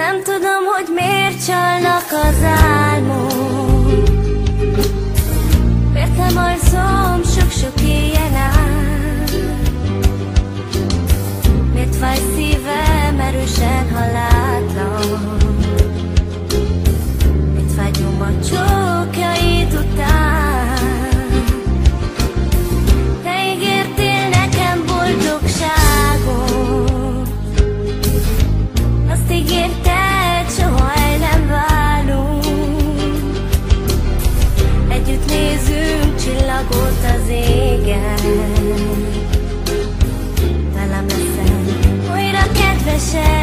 Nem tudom, hogy miért csalnak az álmok, miért nem alszom sok-sok éjjel át, miért fáj szívem erősen, ha látlak, miért vágyom a csókjaid után. Te ígértél nekem boldogságot, azt ígérted, soha el nem válunk. Együtt nézünk csillagot az égen, velem leszel újra kedvesed.